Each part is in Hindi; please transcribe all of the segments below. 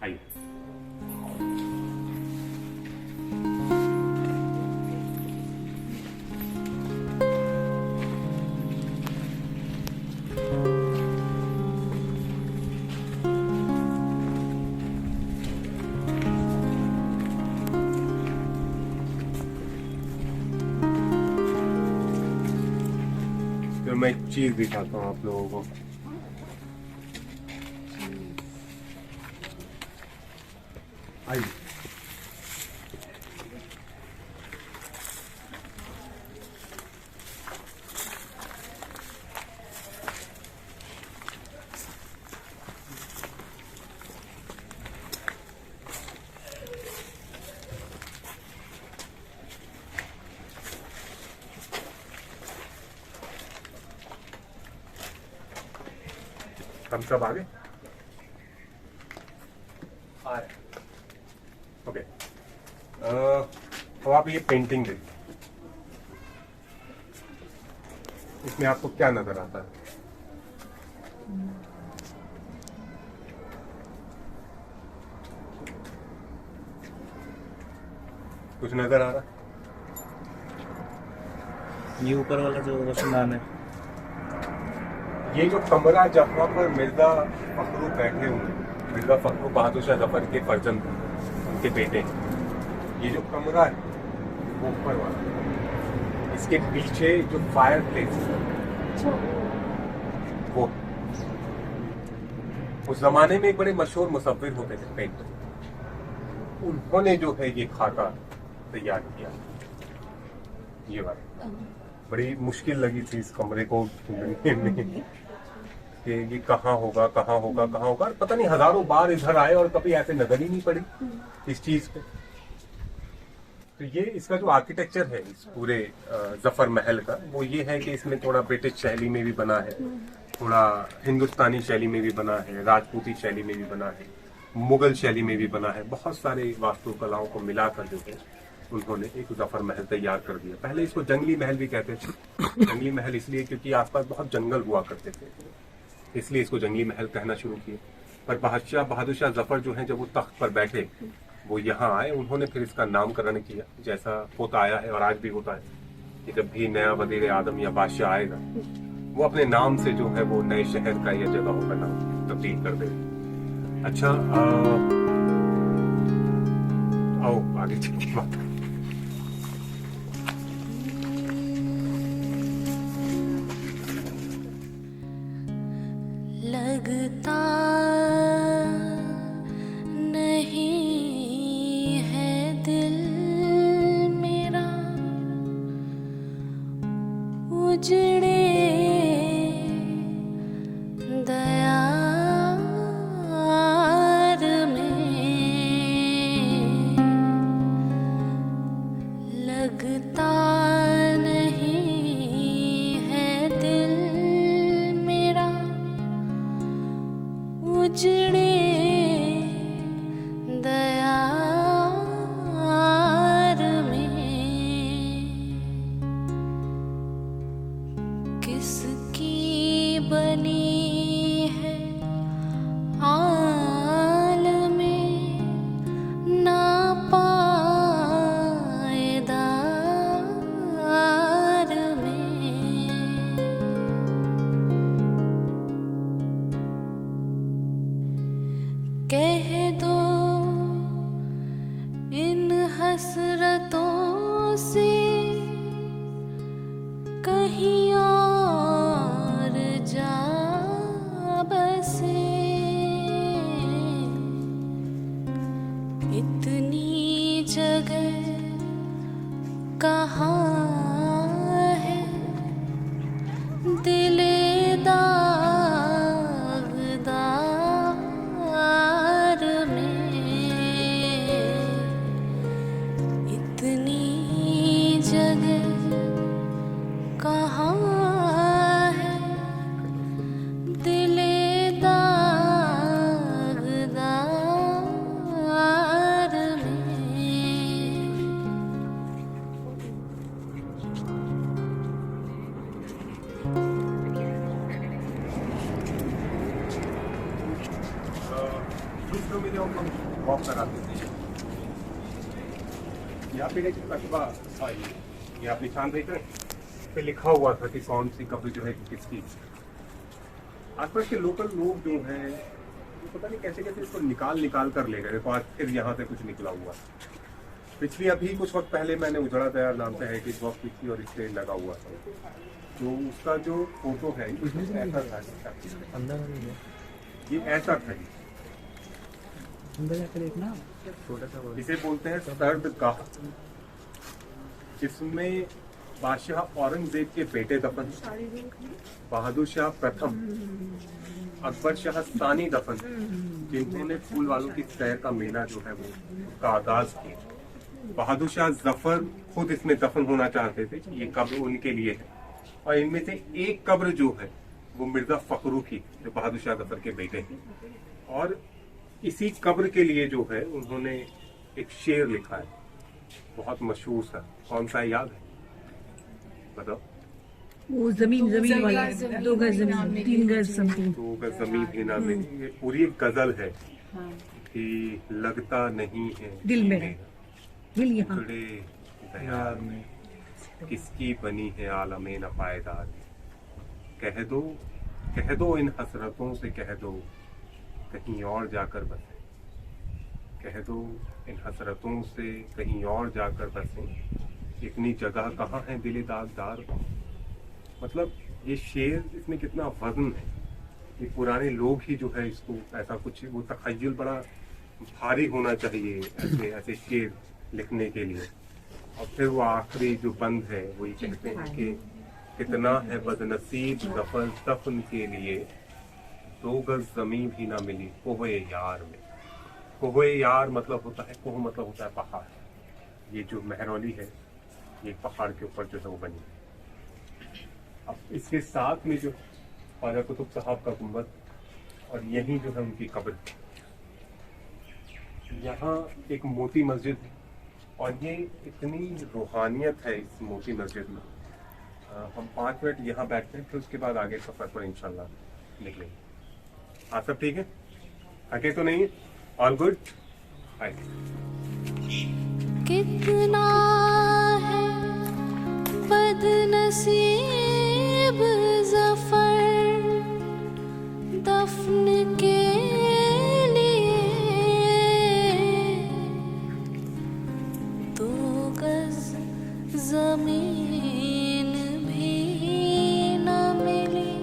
आइए। फिर मैं एक चीज दिखाता हूँ आप लोगों को। आइए। हम सब आगे ओके। अब आप ये पेंटिंग देखिए, इसमें आपको क्या नजर आता है? कुछ नजर आ रहा है? ये ऊपर वाला जो रोशनदान है, ये जो कमरा जहाँ पर मिर्जा फखरू बैठे हुए हैं, मिर्जा फखरू बहादुर शाह जफर के फर्जंद, उनके बेटे हैं, ये जो कमरा है वो ऊपर वाला, इसके पीछे जो फायर प्लेस है वो, उस जमाने में एक बड़े मशहूर मुसव्विर होते थे पेंटर, उन्होंने जो है ये खाका तैयार किया। ये वाला बड़ी मुश्किल लगी थी इस कमरे को ढूंढने में कि ये कहाँ होगा कहाँ होगा कहाँ होगा। पता नहीं हजारों बार इधर आए और कभी ऐसे नजर ही नहीं पड़ी इस चीज पे। तो ये इसका जो आर्किटेक्चर है इस पूरे जफर महल का, वो ये है कि इसमें थोड़ा ब्रिटिश शैली में भी बना है, थोड़ा हिंदुस्तानी शैली में भी बना है, राजपूती शैली में भी बना है, मुगल शैली में भी बना है। बहुत सारे वास्तुकलाओं को मिलाकर जो है उन्होंने एक जफर महल तैयार कर दिया। पहले इसको जंगली महल भी कहते थे। जंगली महल इसलिए क्योंकि आसपास बहुत जंगल हुआ करते थे, इसलिए इसको जंगली महल कहना शुरू किए। पर बादशाह बहादुर शाह जफर जो है जब वो तख्त पर बैठे, वो यहाँ आए, उन्होंने फिर इसका नामकरण किया, जैसा होता आया है और आज भी होता है कि जब भी नया वजीर आदम या बादशाह आएगा, वो अपने नाम से जो है वो नए शहर का या जगहों का नाम तब्दील कर दे। अच्छा, आओ आगे चलते हैं। लगता नहीं है दिल मेरा उजड़े दयार में, लगता नहीं है दिल मेरा उजड़े दयार में। किसकी बनी है आलमे नापायदार में। कह दो इन हसरतों से कहीं और जा बसे, इतनी जगह कहाँ है दिले दागदार में। इतनी तो मेरे हम वॉक कराते थे। यहाँ पे एक कस्बा था, ये आप निशान देख रहे हैं, पे लिखा हुआ था कि कौन सी कब्र जो है किसकी। आसपास के लोकल लोग जो हैं वो पता नहीं कैसे कैसे इसको निकाल कर ले गए। देखो आज फिर यहाँ से कुछ निकला हुआ। पिछली अभी कुछ वक्त पहले मैंने उजड़ा दयाल नाम से है कि बॉक्स पिछली और इससे लगा हुआ था, तो उसका जो फोटो है ऐसा था, अंदर नहीं है, ये ऐसा था। अंदर जाकर देखना छोटा सा वो। इसे बोलते हैं सर्दगाह, जिसमें बादशाह औरंगजेब के बेटे दफन, बहादुर शाह प्रथम, अकबर शाह सानी दफन, जिन्होंने फूल वालों की सैर का मेला जो है वो का आगाज किया। बहादुर शाह जफर खुद इसमें दफन होना चाहते थे, ये कब्र उनके लिए है। और इनमें से एक कब्र जो है वो मिर्जा फखरू की, जो बहादुर शाह जफर के बेटे हैं। और इसी कब्र के लिए जो है उन्होंने एक शेर लिखा है, बहुत मशहूर सा। कौन सा है याद है? बताओ। वो जमीन वाला है, 2 गज जमीन 3 गज समथिंग। 2 गज जमीन भी ना मिली, ये पूरी एक गजल है कि लगता नहीं है दिल में दिल यहाँ टुकड़े दयाल में, किसकी बनी है आलमे न पायदार। कह दो इन हसरतों से, कह दो कहीं और जाकर बसे। कह दो इन हसरतों से कहीं और जाकर बसे, इतनी जगह कहाँ है दिल दागदार। मतलब ये शेर, इसमें कितना वजन है। ये पुराने लोग ही जो है इसको ऐसा कुछ, वो तखय्युल बड़ा भारी होना चाहिए ऐसे शेर लिखने के लिए। और फिर वो आखिरी जो बंद है वो ये कहते हैं कि कितना है बदनसीब दफन दफन के लिए, 2 गज जमीन भी ना मिली कोहे यार में। कोहे यार मतलब होता है, कोह मतलब होता है पहाड़। ये जो मेहरौली है ये पहाड़ के ऊपर जो है वो बनी है। अब इसके साथ में जो ख्वाजा कुतुब साहब का गुंबद, और यही जो है उनकी कब्र। यहाँ एक मोती मस्जिद है, और ये इतनी रूहानियत है इस मोती मस्जिद में। हम 5 मिनट यहाँ बैठते हैं, फिर उसके बाद आगे सफर पर इंशाल्लाह निकलेंगे। हाँ सब ठीक है? थके तो नहीं है? All good? कितना है बदनसीब ज़फ़र दफन के लिए, 2 गज ज़मीन भी न मिली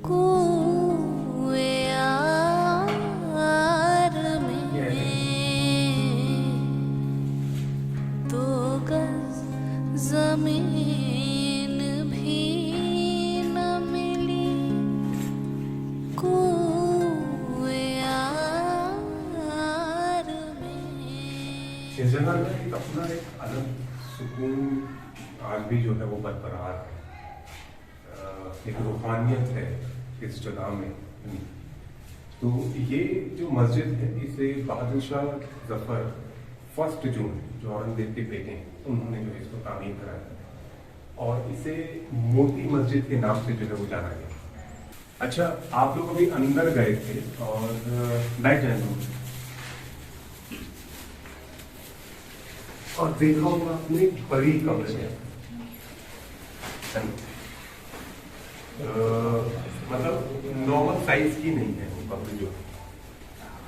कुए यार में। 2 गज ज़मीन भी न मिली कुए यार में। इस जगह में एक अपना एक अलग सुकून आज भी जो है वो बरकरार है। एक रूहानियत है इस जगह में। तो ये जो मस्जिद है इसे बहादुर शाह जफर फर्स्ट जो औरंगजेब के बेटे हैं उन्होंने जो इसको तामीर कराया, और इसे मोती मस्जिद के नाम से जो है वो जाना गया। अच्छा, आप लोग अभी अंदर गए थे और बैठ जाएंगे और देखा होगा आपने बड़ी कब्र है। मतलब नॉर्मल साइज की नहीं है वो कब्र, जो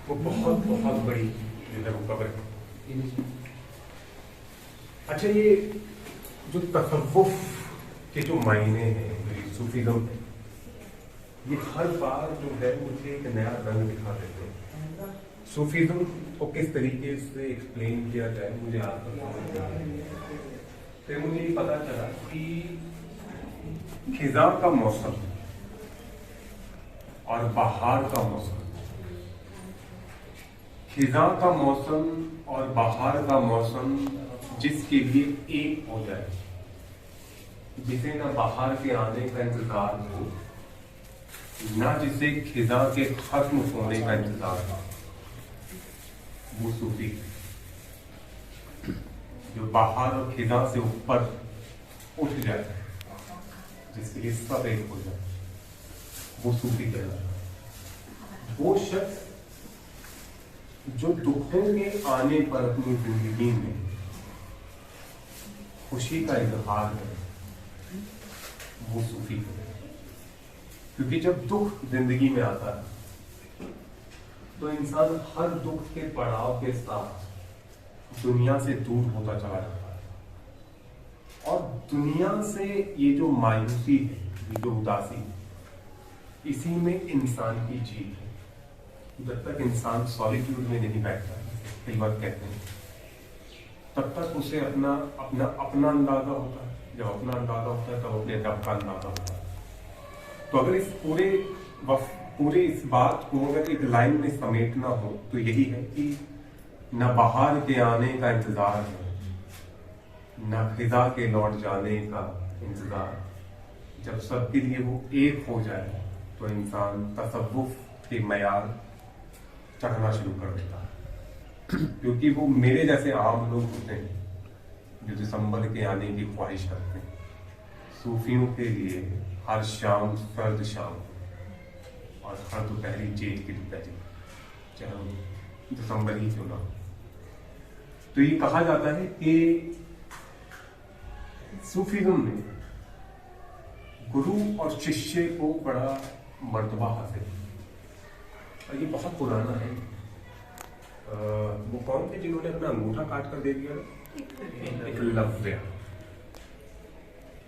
वो बहुत बहुत बड़ी जो है वो कब्र है। अच्छा, ये जो तसव्वुफ के जो मायने हैं, जो सूफीज़्म है, ये हर बार जो है मुझे एक नया रंग दिखा देते हैं। सूफीज़्म को किस तरीके से एक्सप्लेन किया जाए मुझे आज तक समझ नहीं आया। फिर मुझे ये पता चला कि खिज़ां का मौसम और बहार का मौसम, खिज़ां का मौसम और बहार का मौसम जिसके लिए एक हो जाए, जिसे ना बहार के आने का इंतजार हो, ना जिसे खिज़ां के खत्म होने का इंतजार हो, वो सूफी। जो बहार और खिज़ां से ऊपर उठ जाए, जिसके लिए सब एक हो जाए, वो सूफी कहलाता है। वो शख्स जो दुखों के आने पर अपनी जिंदगी में खुशी का इजहार है, वो सूफी है। क्योंकि जब दुख जिंदगी में आता है तो इंसान हर दुख के पड़ाव के साथ दुनिया से दूर होता चला जाता है। और दुनिया से ये जो मायूसी है, ये जो उदासी है, इसी में इंसान की जीत है। जब तक इंसान सॉलिट्यूड में नहीं बैठता, कई बार कहते हैं, तब तक उसे अपना अपना अपना अंदाजा होता है। जब अपना अंदाजा होता है तब अपने रब का अंदाजा होता है। तो अगर इस पूरे इस बात को अगर एक लाइन में समेटना हो तो यही है कि न बाहर के आने का इंतजार है, न खिजा के लौट जाने का इंतजार। जब सबके लिए वो एक हो जाए तो इंसान तसव्वुफ के मयार चढ़ना शुरू कर देता है। क्योंकि वो मेरे जैसे आम लोग होते हैं जो दिसंबर के आने की ख्वाहिश करते हैं। सूफियों के लिए हर शाम सर्द शाम और हर दोपहरी जेल की दोपहरी, चाहे वो दिसंबर ही क्यों ना हो। तो ये कहा जाता है कि सूफीज्म में गुरु और शिष्य को बड़ा मर्तबा हासिल है। और ये बहुत पुराना है। वो कौन थे जिन्होंने अपना अंगूठा काट कर दे दिया? एकलव्य।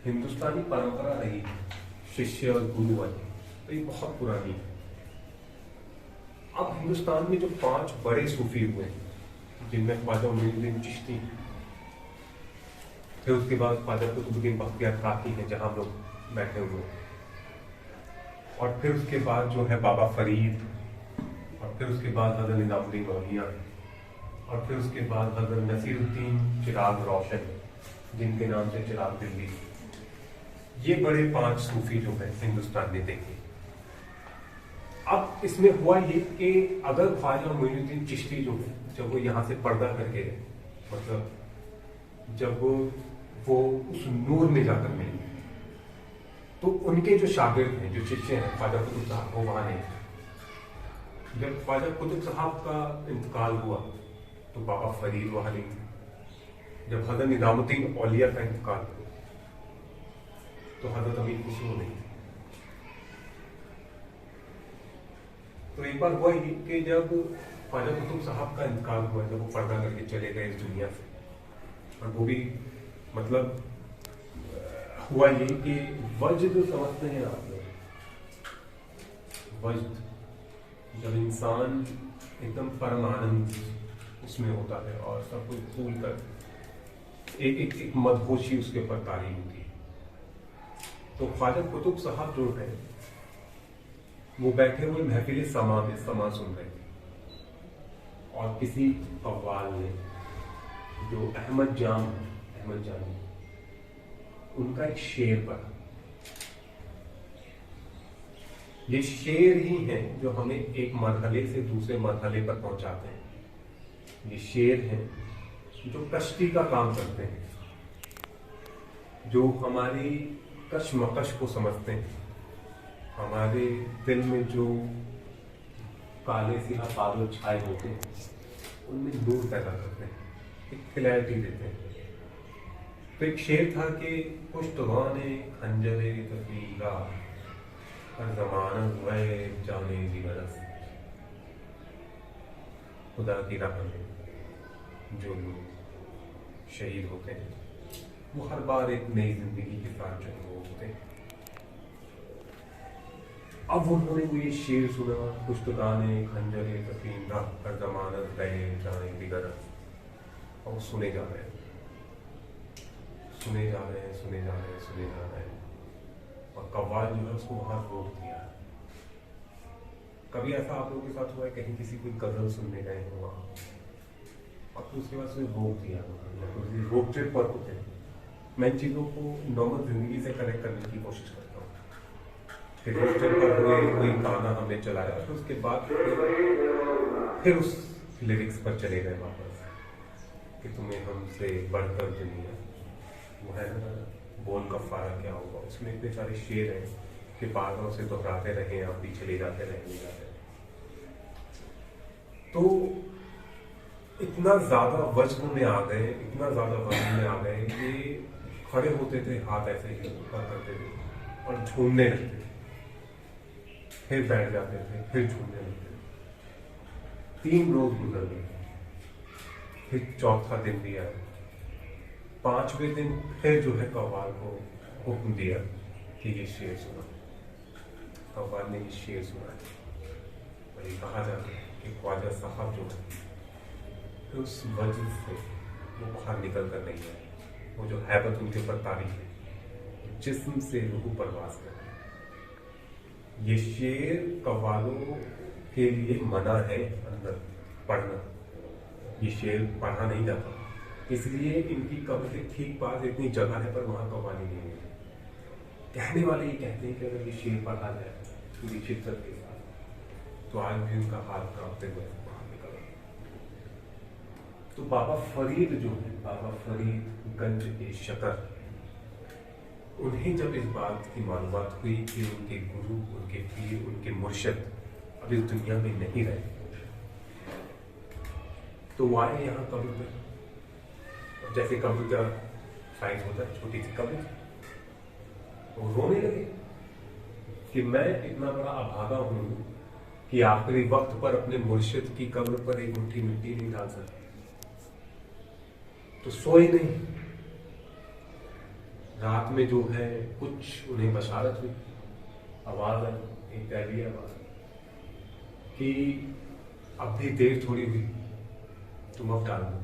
हिंदुस्तानी परंपरा रही शिष्य और गुरु वाली, तो ये बहुत पुरानी है। अब हिंदुस्तान में जो 5 बड़े सूफी हुए जिनमें ख्वाजा मोइनुद्दीन चिश्ती, फिर उसके बाद ख्वाजा कुतुबुद्दीन बख्तियार काकी है जहां हम लोग बैठे हुए, और फिर उसके बाद जो है बाबा फरीद, और फिर उसके बाद हज़रत निज़ामुद्दीन औलिया, और फिर उसके बाद हज़रत नसीरुद्दीन चिराग रोशन, जिनके नाम से चिराग दिल्ली। ये बड़े 5 सूफी जो है हिंदुस्तान ने देखे। अब इसमें हुआ ये कि अगर ख्वाजा मोइनुद्दीन चिश्ती जो है, जब वो यहाँ से पर्दा करके गए, मतलब जब वो उस नूर में जाकर मिले, तो उनके जो शागिर्द हैं, जो शिष्य हैं, ख्वाजा कुतुब साहब, वो वहां नहीं थे। जब ख्वाजा कुतुब साहब का इंतकाल हुआ तो बाबा फरीद वहां नहीं थे। जब हज़रत निज़ामुद्दीन औलिया का इंतकाल हुआ तो हज़रत अमीर खुशी नहीं थे। तो एक बार हुआ ये कि जब ख्वाजा कुतुब साहब का इंतकाल हुआ, जब वो पर्दा करके चले गए इस दुनिया से, और वो भी मतलब हुआ ये कि वज्द समझते हैं आप लोग, वज्द, जब इंसान एकदम परम आनंद उसमें होता है और सब कुछ भूल कर एक मदहोशी उसके ऊपर तारी होती है। तो ख्वाजा कुतुब साहब जो है वो बैठे हुए महफिल समा में समा सुन रहे थे, और किसी कव्वाल ने, जो अहमद जानी, उनका एक शेर पढ़ा। ये शेर ही हैं जो हमें एक मरहले से दूसरे मरहले पर पहुंचाते हैं। ये शेर हैं जो कश्ती का काम करते हैं, जो हमारी कशमकश को समझते हैं, हमारे दिल में जो काले सिरा बादल छाए होते हैं उनमें नूर पैदा करते हैं, एक क्लैरिटी देते हैं। तो एक शेर था कि पुश्तवाने खंजरे तफीला हर जमानत हुए जाने दिवरस। खुदा की राह में जो लोग शहीद होते हैं वो हर बार एक नई जिंदगी के साथ जो वो होते हैं। अब उन्होंने वो ये शेर सुना, पुश्तगाने खंजरे तफीला हर जमानत गए जाने दिवरस, और सुने जा रहे हैं, सुने जा रहे हैं, और कव्वाल जो है उसको वहां रोक दिया। कभी ऐसा आप लोगों के साथ हुआ है, कहीं किसी कोई गजल सुनने गए हो वहां, और फिर उसके बाद उसे रोक दिया, रोड ट्रिप पर होते हैं। मैं इन चीज़ों को नॉर्मल जिंदगी से कनेक्ट करने की कोशिश करता हूँ। फिर रोड ट्रिप पर हुए, कोई गाना हमने चलाया, फिर उसके बाद फिर उस लिरिक्स पर चले गए वापस कि तुम्हें हमसे बढ़कर दुनिया, वो है ना बोल कफ़ारा क्या होगा। उसमें इतने सारे शेर हैं कि बार बार उसे दोहराते रहे, आप भी चले जाते रहे। तो इतना ज्यादा वजन में आ गए, इतना ज्यादा वजन में आ गए कि खड़े होते थे, हाथ ऐसे ही ऊपर करते थे और झूमने लगते थे, फिर बैठ जाते थे, फिर झूमने लगते थे। 3 रोज गुजर गए, फिर चौथा दिन भी आया। 5वें दिन फिर जो है कव्वाल को हुक्म दिया कि ये शेर सुना। कव्वाल ने ये शेर सुना और ये कहा जाता है कि ख्वाजा साहब जो है उस वजह से वो बाहर निकल कर नहीं है। वो जो हैबत उनके ऊपर तारी है, जिस्म से रूह परवास कर। ये शेर कव्वालों के लिए मना है अंदर पढ़ना, ये शेर पढ़ा नहीं जाता, इसलिए इनकी कब्र के ठीक पास इतनी जगह है पर वहां कव्वाली नहीं है। कहने वाले ये कहते हैं कि अगर ये शेर पढ़ा जाए पूरी शिद्दत के साथ तो आज भी उनका हाथ कांपते हुए बाहर निकल। तो बाबा फरीद जो है, बाबा फरीद गंज के शकर, उन्हें जब इस बात की मालूमात हुई कि उनके गुरु, उनके पीर, उनके मुर्शिद अब इस दुनिया में नहीं रहे, तो वो आए यहाँ कब्र पे। जैसे कब्र का साइज होता है, छोटी सी कब्र, वो रोने लगे कि मैं इतना बड़ा अभागा हूं कि आखिरी वक्त पर अपने मुर्शिद की कब्र पर एक मुट्ठी मिट्टी नहीं डाल सकता। तो सोए नहीं। रात में जो है कुछ उन्हें बशारत हुई, आवाज आई, एक पहली आवाज कि अब भी देर थोड़ी हुई, तुम अब डाल दो।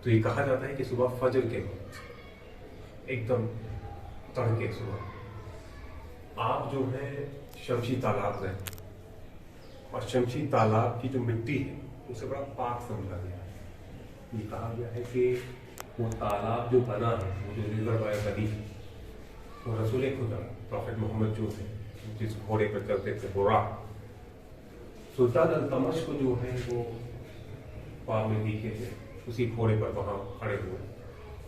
तो ये कहा जाता है कि सुबह फजर के वक्त एकदम तड़के सुबह आप जो है शमशी तालाब गए, और शमशी तालाब की जो मिट्टी है उसे बड़ा पाक समझा गया है। ये कहा गया है कि वो तालाब जो बना है, वो जो रिजर्वायर बनी है, वो रसूल खुदा प्रॉफेट मोहम्मद जो है, जिस घोड़े पर चलते थे बुराक, सुल्तान अल-तमश को जो है वो ख्वाब में दिखे थे, उसी घोड़े पर वहां खड़े हुए।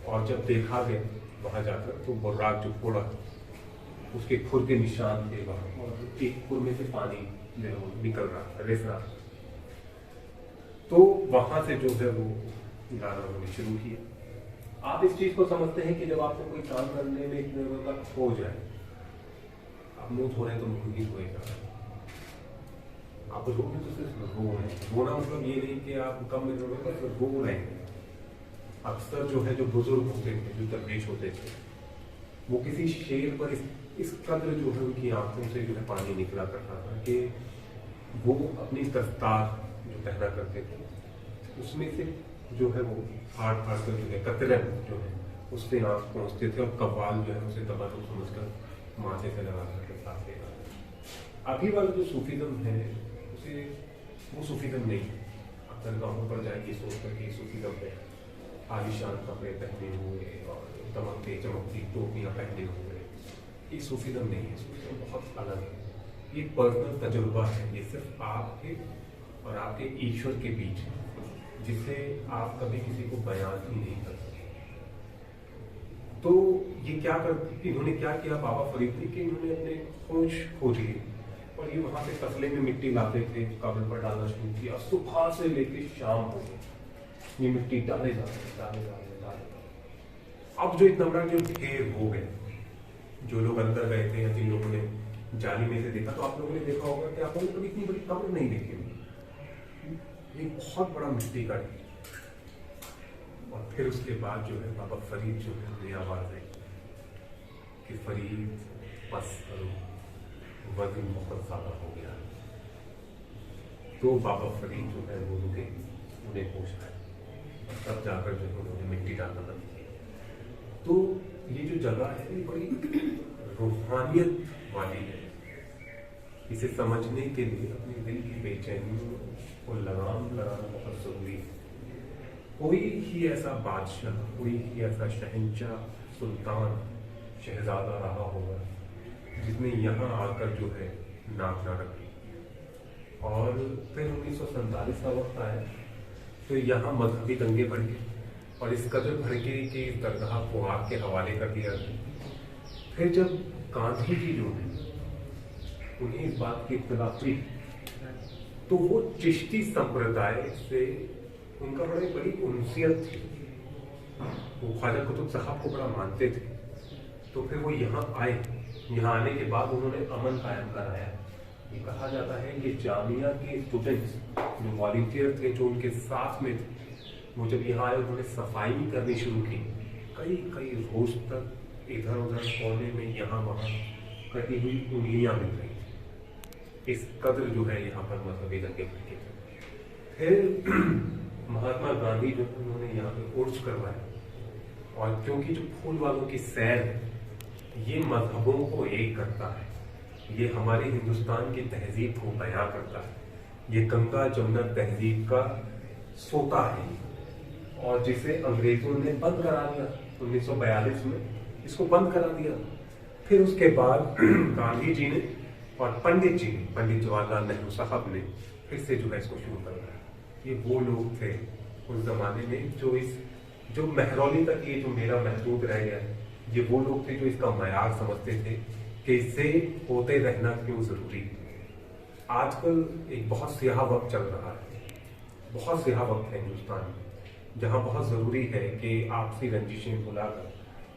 और जब देखा गया वहां जाकर तो बुर्राक जो घोड़ा, उसके खुर के निशान थे वहां, और एक खुर में से पानी निकल रहा था, रिस रहा था। तो वहां से जो है वो गाना होने शुरू किया। आप इस चीज को समझते हैं कि जब आपको कोई काम करने में इतने तक हो जाए, आप मुंह धोने तो मुंह ही धोएगा, आप रोने तो सिर्फ रो रहे हैं। रोना मतलब ये नहीं कि आप कम में रोने, बस रो रहे हैं। अक्सर जो है जो बुजुर्ग होते थे, जो दरवेश होते थे, वो किसी शेर पर इस कद्र जो है उनकी आंखों से जो है पानी निकला करता था कि वो अपनी दस्तार जो पहना करते थे उसमें से जो है वो फाड़ फाड़ कर जो है कतरन जो है उससे आंख पहुंचते थे, और कव्वाल जो है उसे दबा तो समझकर माथे से लगा करके साथ लेगा। अभी वाला जो सूफीज़म है उसे वो सूफीज़म नहीं है। अक्सर गाँवों पर जाएगी सोच करके सूफीज़म है, आलिशान कपड़े पहने हुए और चमकते चमकती टोपियाँ पहने हुए, ये सूफीज़म नहीं है। सूफीज़म बहुत अलग है, ये पर्सनल तजुर्बा है, ये सिर्फ आपके और आपके ईश्वर के बीच है, जिसे आप कभी किसी को बयान ही नहीं कर सकते। तो ये क्या कर, इन्होंने क्या किया बाबा फरीद ने कि इन्होंने अपने खोज खोजी और ये वहां से तसले में मिट्टी लाते थे, कब्र पर डालना शुरू किया। सुबह से लेकर शाम हो गई, ये मिट्टी डाले डाले। अब जो इतना बड़ा जो ढेर हो गया, जो लोग अंदर गए थे या जिन लोगों ने जाली में से देखा, तो आप लोगों ने देखा होगा कि आप लोगों ने कभी इतनी बड़ी कब्र नहीं देखी होगी। ये बहुत बड़ा मिट्टी का ढेर। और फिर उसके बाद जो है बाबा फरीद जो है उन्हें आवाज आई कि फरीद बस करो, वजन बहुत ज्यादा हो गया। तो बाबा फरीद जो है वो रुके, उन्हें होश आए, तब जाकर जो है उन्होंने मिट्टी डालना बंद किया। तो ये जो जगह है ये बड़ी रूहानियत वाली है। इसे समझने के लिए अपने दिल की बेचैनियों को लगाम लगाना बहुत जरूरी है। कोई ही ऐसा बादशाह, कोई ही ऐसा शहंशाह, सुल्तान, शहजादा रहा होगा जिसने यहाँ आकर जो है नाक ना रखी। और फिर 1947 का वक्त आया तो यहाँ मजहबी दंगे बढ़ गए, और इस कदर बढ़ गए कि इस दरगाह को आग के हवाले कर दिया गया। फिर जब गांधी जी जो है उन्हें इस बात की इत्तला हुई, तो वो चिश्ती संप्रदाय से उनका बड़ी उनसियत थी, वो ख्वाजा कुतुब साहब को बड़ा मानते थे। तो फिर वो यहाँ आए, यहाँ आने के बाद उन्होंने अमन कायम कराया। ये कहा जाता है कि जामिया के स्टूडेंट्स जो वॉलंटियर थे, जो उनके साथ में थे, वो जब यहाँ आए उन्होंने सफाई करनी शुरू की। कई रोज तक इधर उधर कोने में यहाँ वहाँ कटी हुई उंगलियां मिल रही थी। इस कदर जो है यहाँ पर मजहबी दंगे भड़के थे। फिर महात्मा गांधी जो उन्होंने यहाँ पे उर्स करवाया, और क्योंकि जो फूल वालों की सैर है ये मजहबों को एक करता है, ये हमारे हिंदुस्तान की तहजीब को बयां करता है, ये गंगा जमुना तहजीब का सोता है, और जिसे अंग्रेजों ने बंद करा दिया 1942 में, इसको बंद करा दिया। फिर उसके बाद गांधी जी ने और पंडित जी ने, पंडित जवाहरलाल नेहरू साहब ने फिर से जो है इसको शुरू करवाया। ये वो लोग थे उस जमाने में जो महरौली तक ये जो मेरा महदूद रह गया है, ये वो लोग थे जो इसका मयार समझते थे कि इससे होते रहना क्यों जरूरी है। आजकल एक बहुत स्याह वक्त चल रहा है, बहुत स्याह वक्त है हिंदुस्तान में, जहाँ बहुत जरूरी है कि आपसी रंजिशें भुलाकर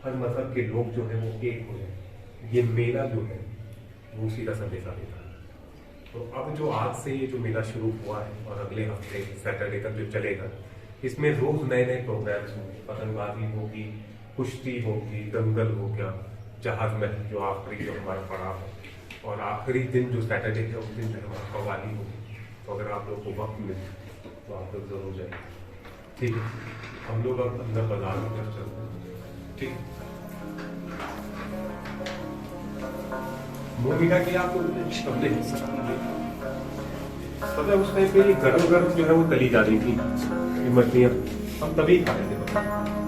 हर मजहब के लोग जो है वो एक हो जाए। ये मेला जो है वो सीधा संदेशा देता है। तो अब जो आज से ये जो मेला शुरू हुआ है और अगले हफ्ते सैटरडे तक जो चलेगा, इसमें रोज नए नए प्रोग्राम्स होंगे, पतंगबाजी होगी, कुश्ती होगी, दंगल हो गया, जहाज महल जो आखिरी जो हमारा पड़ाव है, और आखिरी दिन जो सैटरडे है उस दिन जो हमारा कव्वाली होगी। तो अगर आप लोग को वक्त मिले तो आप लोग जरूर जाइए, ठीक है। हम लोग अब अंदर बाजार में चलते हैं, ठीक है। मोमिका की आपको हमने पता है उस टाइम पे गरम गरम जो है वो तली जा रही थी ये मछलियाँ, हम तभी खा रहे थे।